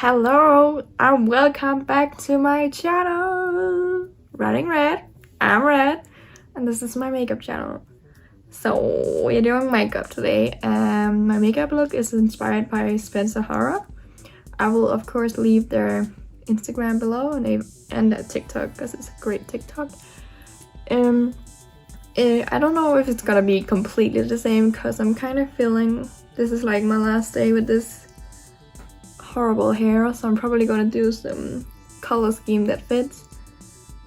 Hello and welcome back to my channel. RottingRed, I'm Red, and this is my makeup channel. So we're doing makeup today. My makeup look is inspired by Spencer. I will of course leave their Instagram below and their TikTok because it's a great TikTok. I don't know if it's gonna be completely the same because I'm kind of feeling this is like my last day with this horrible hair, so I'm probably gonna do some color scheme that fits.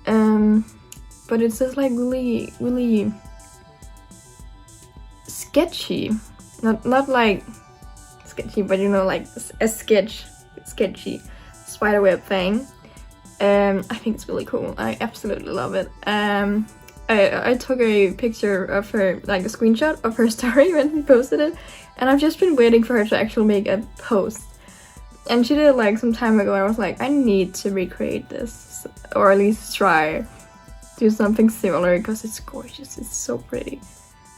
But it's just like really sketchy. Not like sketchy, but you know, like a sketchy spiderweb thing. I think it's really cool. I absolutely love it. I took a picture of her, like a screenshot of her story when we posted it, and I've just been waiting for her to actually make a post. And she did it like some time ago. I was like, I need to recreate this, or at least try do something similar because it's gorgeous. It's so pretty.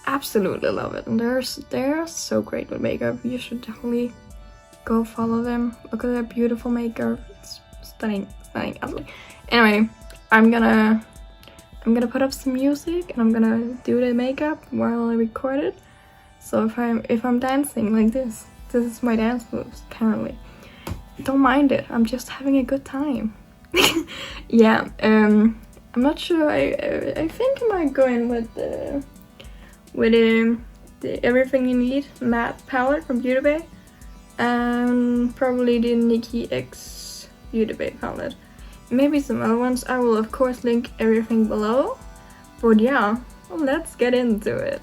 Absolutely love it. And they're so great with makeup. You should definitely go follow them. Look at their beautiful makeup. It's stunning, absolutely. Anyway, I'm gonna put up some music and I'm gonna do the makeup while I record it. So if I'm dancing like this is my dance moves currently. Don't mind it. I'm just having a good time. Yeah. I'm not sure. I think I might go in with the Everything You Need matte palette from Beauty Bay, and probably the Nikki X Beauty Bay palette. Maybe some other ones. I will of course link everything below. But yeah, let's get into it.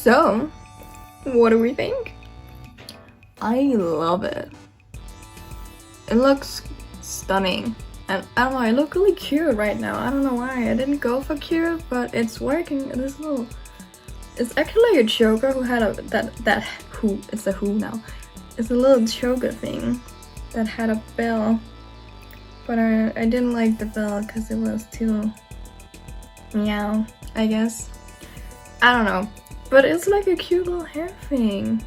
So, what do we think? I love it. It looks stunning. And I don't know, I look really cute right now. I don't know why. I didn't go for cute, but it's working. This little... It's actually like a choker who had a... It's a who now. It's a little choker thing that had a bell. But I didn't like the bell because it was too... meow, I guess. I don't know. But it's like a cute little hair thing.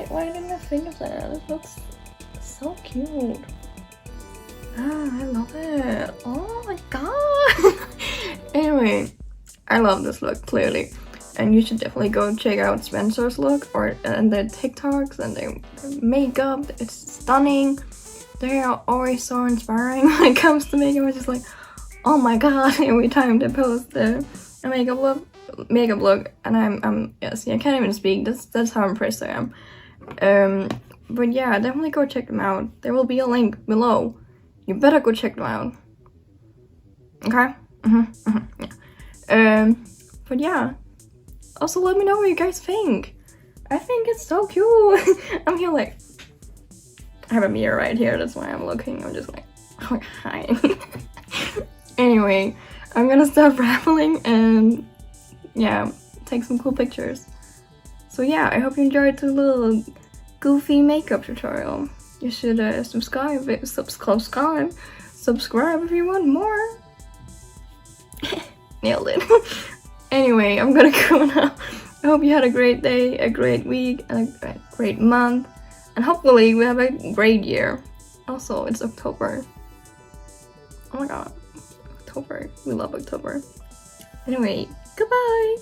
Why didn't I think of that? It looks so cute. Ah, I love it. Oh my god. Anyway, I love this look, clearly. And you should definitely go check out Spencer's look and their TikToks and their makeup. It's stunning. They are always so inspiring when it comes to makeup. It's just like, oh my god, every time they post a makeup look, and I'm yes, I can't even speak. That's how impressed I am. But yeah, definitely go check them out. There will be a link below. You better go check them out. Okay? Yeah. But yeah. Also, let me know what you guys think. I think it's so cute. I'm here like, I have a mirror right here. That's why I'm looking. I'm just like, oh, hi. Anyway, I'm gonna stop rambling and yeah, take some cool pictures. So yeah, I hope you enjoyed the little goofy makeup tutorial. You should subscribe if you want more. Nailed it. Anyway, I'm gonna go now. I hope you had a great day, a great week, and a great month. And hopefully we have a great year. Also, it's October. Oh my god. October. We love October. Anyway, goodbye!